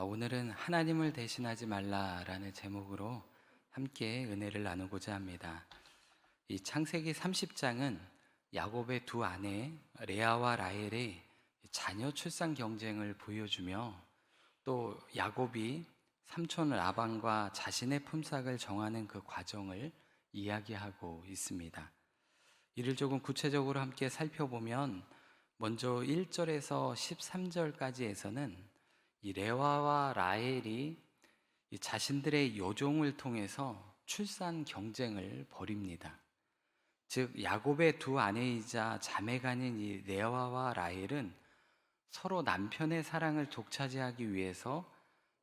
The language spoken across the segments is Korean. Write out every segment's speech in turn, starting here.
오늘은 하나님을 대신하지 말라라는 제목으로 함께 은혜를 나누고자 합니다. 이 창세기 30장은 야곱의 두 아내 레아와 라헬의 자녀 출산 경쟁을 보여주며 또 야곱이 삼촌 라반과 자신의 품삯을 정하는 그 과정을 이야기하고 있습니다. 이를 조금 구체적으로 함께 살펴보면 먼저 1절에서 13절까지에서는 이 레아와 라헬이 이 자신들의 여종을 통해서 출산 경쟁을 벌입니다. 즉 야곱의 두 아내이자 자매간인 이 레아와 라헬은 서로 남편의 사랑을 독차지하기 위해서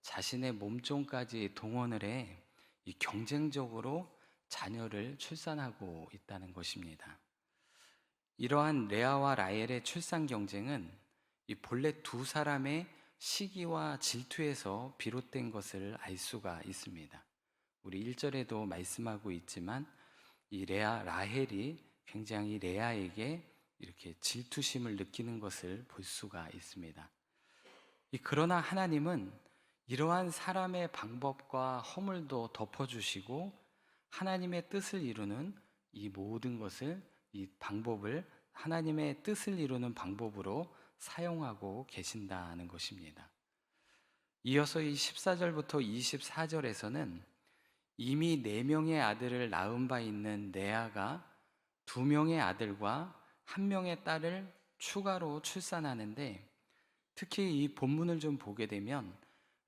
자신의 몸종까지 동원을 해 이 경쟁적으로 자녀를 출산하고 있다는 것입니다. 이러한 레아와 라헬의 출산 경쟁은 이 본래 두 사람의 시기와 질투에서 비롯된 것을 알 수가 있습니다. 우리 1절에도 말씀하고 있지만 이 라헬이 굉장히 레아에게 이렇게 질투심을 느끼는 것을 볼 수가 있습니다. 그러나 하나님은 이러한 사람의 방법과 허물도 덮어주시고 하나님의 뜻을 이루는 이 모든 것을, 이 방법을 하나님의 뜻을 이루는 방법으로 사용하고 계신다는 것입니다. 이어서 이 14절부터 24절에서는 이미 4명의 아들을 낳은 바 있는 레아가 2명의 아들과 1명의 딸을 추가로 출산하는데, 특히 이 본문을 좀 보게 되면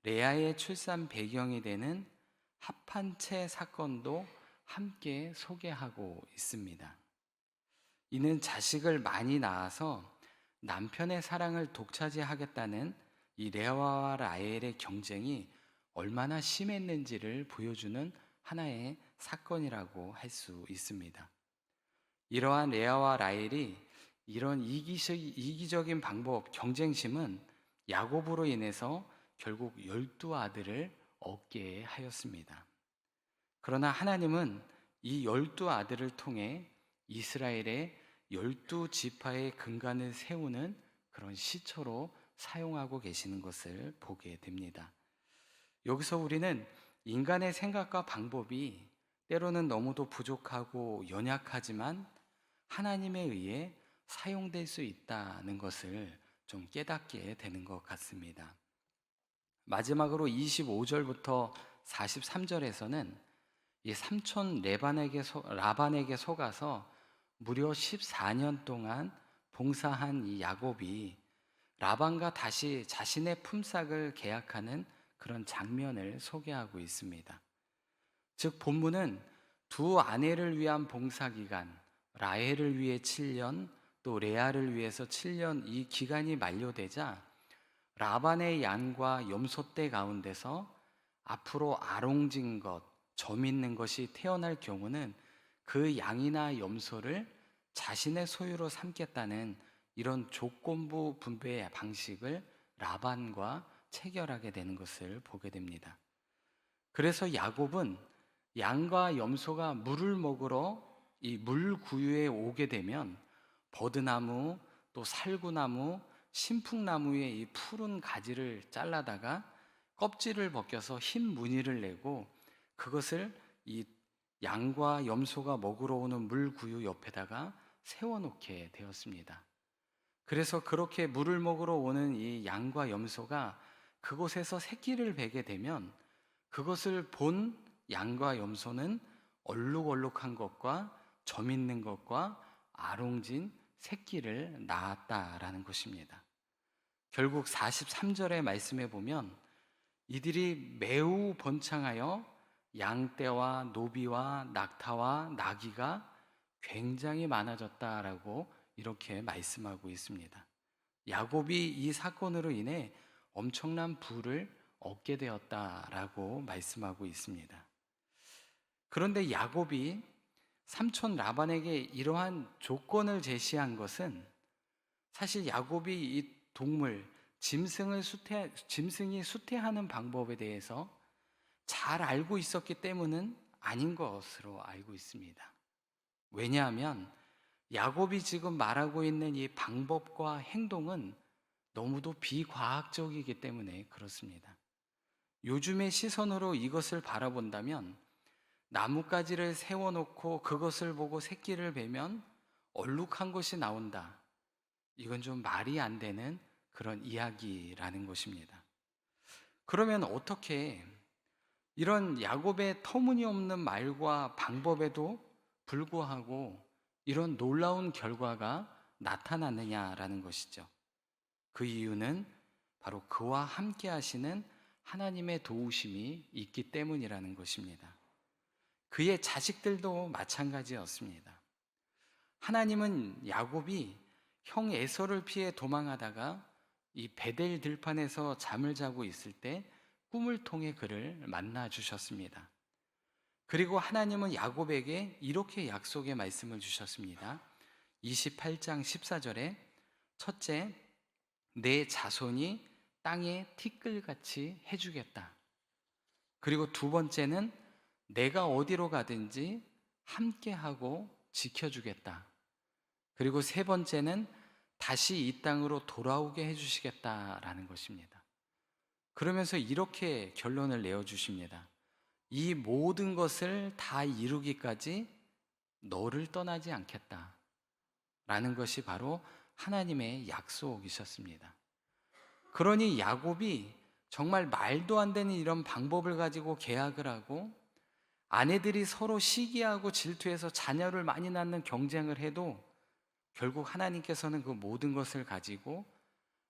레아의 출산 배경이 되는 합한채 사건도 함께 소개하고 있습니다. 이는 자식을 많이 낳아서 남편의 사랑을 독차지하겠다는 이 레아와 라헬의 경쟁이 얼마나 심했는지를 보여주는 하나의 사건이라고 할 수 있습니다. 이러한 레아와 라헬이 이런 이기적인 방법, 경쟁심은 야곱으로 인해서 결국 12아들을 얻게 하였습니다. 그러나 하나님은 이 12아들을 통해 이스라엘의 12지파의 근간을 세우는 그런 시초로 사용하고 계시는 것을 보게 됩니다. 여기서 우리는 인간의 생각과 방법이 때로는 너무도 부족하고 연약하지만 하나님에 의해 사용될 수 있다는 것을 좀 깨닫게 되는 것 같습니다. 마지막으로 25절부터 43절에서는 이 삼촌 라반에게 속아서 무려 14년 동안 봉사한 이 야곱이 라반과 다시 자신의 품삯을 계약하는 그런 장면을 소개하고 있습니다. 즉 본문은 두 아내를 위한 봉사기간, 라헬을 위해 7년, 또 레아를 위해서 7년, 이 기간이 만료되자 라반의 양과 염소떼 가운데서 앞으로 아롱진 것, 점 있는 것이 태어날 경우는 그 양이나 염소를 자신의 소유로 삼겠다는 이런 조건부 분배의 방식을 라반과 체결하게 되는 것을 보게 됩니다. 그래서 야곱은 양과 염소가 물을 먹으러 이 물구유에 오게 되면 버드나무, 또 살구나무, 신풍나무의 이 푸른 가지를 잘라다가 껍질을 벗겨서 흰 무늬를 내고 그것을 이 양과 염소가 먹으러 오는 물구유 옆에다가 세워놓게 되었습니다. 그래서 그렇게 물을 먹으러 오는 이 양과 염소가 그곳에서 새끼를 베게 되면 그것을 본 양과 염소는 얼룩얼룩한 것과 점 있는 것과 아롱진 새끼를 낳았다라는 것입니다. 결국 43절의 말씀에 보면 이들이 매우 번창하여 양떼와 노비와 낙타와 나귀가 굉장히 많아졌다라고 이렇게 말씀하고 있습니다. 야곱이 이 사건으로 인해 엄청난 부를 얻게 되었다라고 말씀하고 있습니다. 그런데 야곱이 삼촌 라반에게 이러한 조건을 제시한 것은 사실 야곱이 이 동물, 짐승이 수태하는 방법에 대해서 잘 알고 있었기 때문은 아닌 것으로 알고 있습니다. 왜냐하면 야곱이 지금 말하고 있는 이 방법과 행동은 너무도 비과학적이기 때문에 그렇습니다. 요즘의 시선으로 이것을 바라본다면 나뭇가지를 세워놓고 그것을 보고 새끼를 베면 얼룩한 것이 나온다. 이건 좀 말이 안 되는 그런 이야기라는 것입니다. 그러면 어떻게 이런 야곱의 터무니없는 말과 방법에도 불구하고 이런 놀라운 결과가 나타나느냐라는 것이죠. 그 이유는 바로 그와 함께 하시는 하나님의 도우심이 있기 때문이라는 것입니다. 그의 자식들도 마찬가지였습니다. 하나님은 야곱이 형 에서를 피해 도망하다가 이 베델 들판에서 잠을 자고 있을 때 꿈을 통해 그를 만나 주셨습니다. 그리고 하나님은 야곱에게 이렇게 약속의 말씀을 주셨습니다. 28장 14절에 첫째, 내 자손이 땅에 티끌같이 해주겠다. 그리고 두 번째는 내가 어디로 가든지 함께하고 지켜주겠다. 그리고 세 번째는 다시 이 땅으로 돌아오게 해주시겠다라는 것입니다. 그러면서 이렇게 결론을 내어주십니다. 이 모든 것을 다 이루기까지 너를 떠나지 않겠다. 라는 것이 바로 하나님의 약속이셨습니다. 그러니 야곱이 정말 말도 안 되는 이런 방법을 가지고 계약을 하고 아내들이 서로 시기하고 질투해서 자녀를 많이 낳는 경쟁을 해도 결국 하나님께서는 그 모든 것을 가지고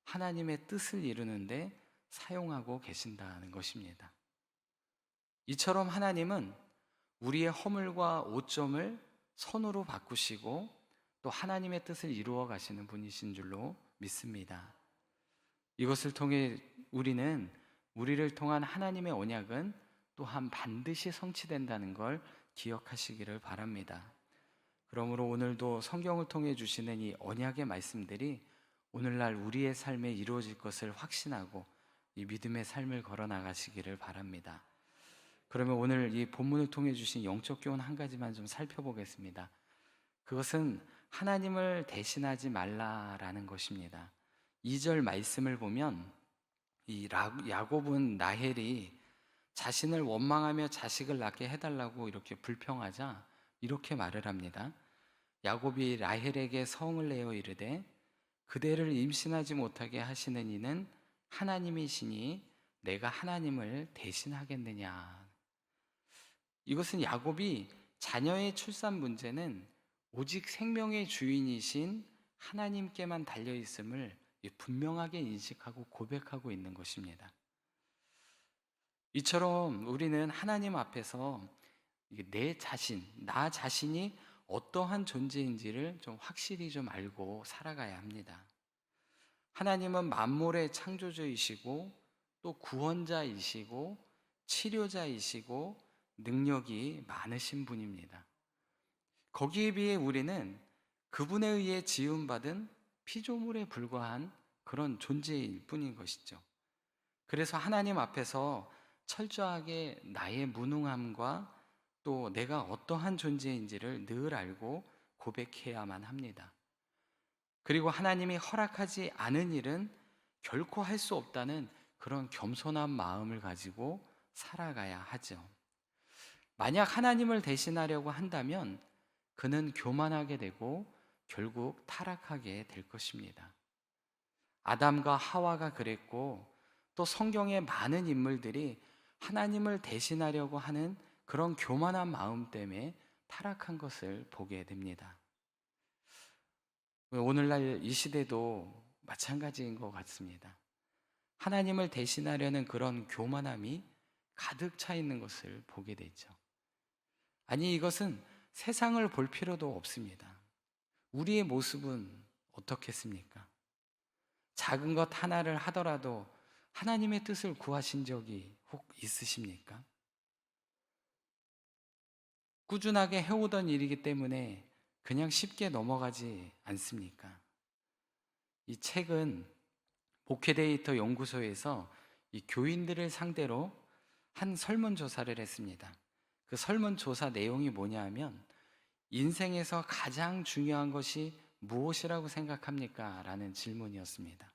하나님의 뜻을 이루는데 사용하고 계신다는 것입니다. 이처럼 하나님은 우리의 허물과 오점을 선으로 바꾸시고 또 하나님의 뜻을 이루어 가시는 분이신 줄로 믿습니다. 이것을 통해 우리를 통한 하나님의 언약은 또한 반드시 성취된다는 걸 기억하시기를 바랍니다. 그러므로 오늘도 성경을 통해 주시는 이 언약의 말씀들이 오늘날 우리의 삶에 이루어질 것을 확신하고 이 믿음의 삶을 걸어 나가시기를 바랍니다. 그러면 오늘 이 본문을 통해 주신 영적 교훈 한 가지만 좀 살펴보겠습니다. 그것은 하나님을 대신하지 말라라는 것입니다. 2절 말씀을 보면 이 야곱은 라헬이 자신을 원망하며 자식을 낳게 해달라고 이렇게 불평하자 이렇게 말을 합니다. 야곱이 라헬에게 성을 내어 이르되 그대를 임신하지 못하게 하시는 이는 하나님이시니 내가 하나님을 대신하겠느냐. 이것은 야곱이 자녀의 출산 문제는 오직 생명의 주인이신 하나님께만 달려있음을 분명하게 인식하고 고백하고 있는 것입니다. 이처럼 우리는 하나님 앞에서 나 자신이 어떠한 존재인지를 좀 확실히 좀 알고 살아가야 합니다. 하나님은 만물의 창조주이시고 또 구원자이시고 치료자이시고 능력이 많으신 분입니다. 거기에 비해 우리는 그분에 의해 지음받은 피조물에 불과한 그런 존재일 뿐인 것이죠. 그래서 하나님 앞에서 철저하게 나의 무능함과 또 내가 어떠한 존재인지를 늘 알고 고백해야만 합니다. 그리고 하나님이 허락하지 않은 일은 결코 할 수 없다는 그런 겸손한 마음을 가지고 살아가야 하죠. 만약 하나님을 대신하려고 한다면 그는 교만하게 되고 결국 타락하게 될 것입니다. 아담과 하와가 그랬고 또 성경의 많은 인물들이 하나님을 대신하려고 하는 그런 교만한 마음 때문에 타락한 것을 보게 됩니다. 오늘날 이 시대도 마찬가지인 것 같습니다. 하나님을 대신하려는 그런 교만함이 가득 차 있는 것을 보게 되죠. 아니, 이것은 세상을 볼 필요도 없습니다. 우리의 모습은 어떻겠습니까? 작은 것 하나를 하더라도 하나님의 뜻을 구하신 적이 혹 있으십니까? 꾸준하게 해오던 일이기 때문에 그냥 쉽게 넘어가지 않습니까? 이 책은 목회데이터 연구소에서 이 교인들을 상대로 한 설문조사를 했습니다. 그 설문조사 내용이 뭐냐 하면 인생에서 가장 중요한 것이 무엇이라고 생각합니까? 라는 질문이었습니다.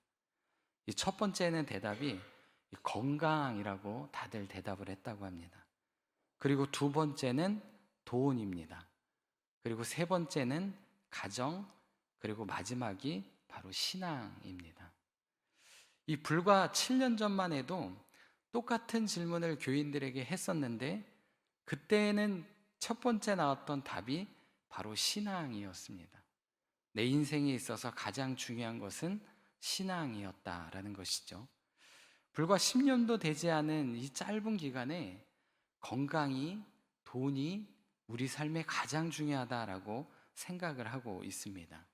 이 첫 번째는 대답이 건강이라고 다들 대답을 했다고 합니다. 그리고 두 번째는 돈입니다. 그리고 세 번째는 가정, 그리고 마지막이 바로 신앙입니다. 이 불과 7년 전만 해도 똑같은 질문을 교인들에게 했었는데 그때는 첫 번째 나왔던 답이 바로 신앙이었습니다. 내 인생에 있어서 가장 중요한 것은 신앙이었다라는 것이죠. 불과 10년도 되지 않은 이 짧은 기간에 건강이, 돈이 우리 삶에 가장 중요하다라고 생각을 하고 있습니다.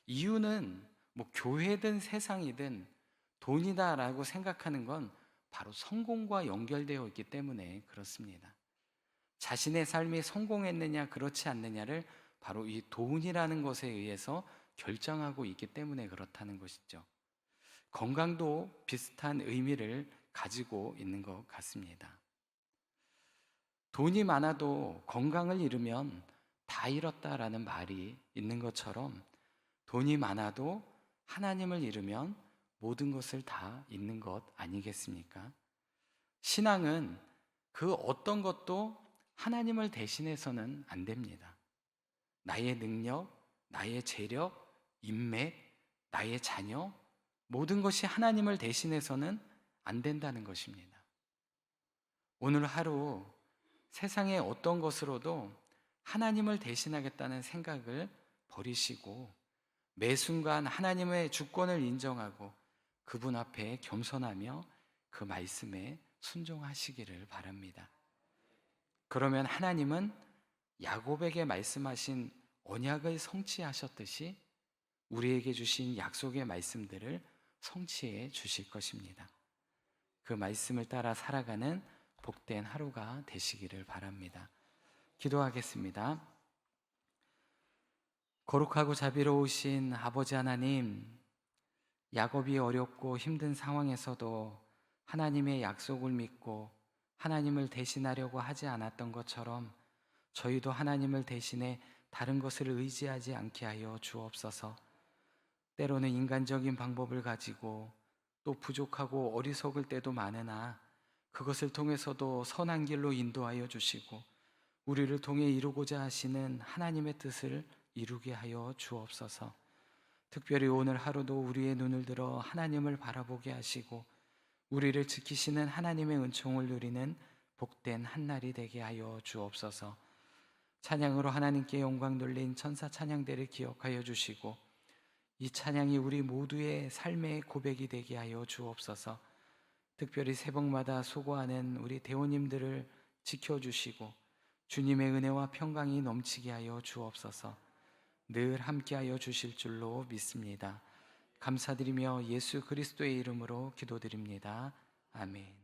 이유는 뭐 교회든 세상이든 돈이다라고 생각하는 건 바로 성공과 연결되어 있기 때문에 그렇습니다. 자신의 삶이 성공했느냐 그렇지 않느냐를 바로 이 돈이라는 것에 의해서 결정하고 있기 때문에 그렇다는 것이죠. 건강도 비슷한 의미를 가지고 있는 것 같습니다. 돈이 많아도 건강을 잃으면 다 잃었다라는 말이 있는 것처럼 돈이 많아도 하나님을 잃으면 모든 것을 다 잃는 것 아니겠습니까? 신앙은 그 어떤 것도 하나님을 대신해서는 안 됩니다. 나의 능력, 나의 재력, 인맥, 나의 자녀, 모든 것이 하나님을 대신해서는 안 된다는 것입니다. 오늘 하루 세상의 어떤 것으로도 하나님을 대신하겠다는 생각을 버리시고 매 순간 하나님의 주권을 인정하고 그분 앞에 겸손하며 그 말씀에 순종하시기를 바랍니다. 그러면 하나님은 야곱에게 말씀하신 언약을 성취하셨듯이 우리에게 주신 약속의 말씀들을 성취해 주실 것입니다. 그 말씀을 따라 살아가는 복된 하루가 되시기를 바랍니다. 기도하겠습니다. 거룩하고 자비로우신 아버지 하나님, 야곱이 어렵고 힘든 상황에서도 하나님의 약속을 믿고 하나님을 대신하려고 하지 않았던 것처럼 저희도 하나님을 대신해 다른 것을 의지하지 않게 하여 주옵소서. 때로는 인간적인 방법을 가지고 또 부족하고 어리석을 때도 많으나 그것을 통해서도 선한 길로 인도하여 주시고 우리를 통해 이루고자 하시는 하나님의 뜻을 이루게 하여 주옵소서. 특별히 오늘 하루도 우리의 눈을 들어 하나님을 바라보게 하시고 우리를 지키시는 하나님의 은총을 누리는 복된 한날이 되게 하여 주옵소서. 찬양으로 하나님께 영광 돌린 천사 찬양대를 기억하여 주시고 이 찬양이 우리 모두의 삶의 고백이 되게 하여 주옵소서. 특별히 새벽마다 수고하는 우리 대원님들을 지켜주시고 주님의 은혜와 평강이 넘치게 하여 주옵소서. 늘 함께하여 주실 줄로 믿습니다. 감사드리며 예수 그리스도의 이름으로 기도드립니다. 아멘.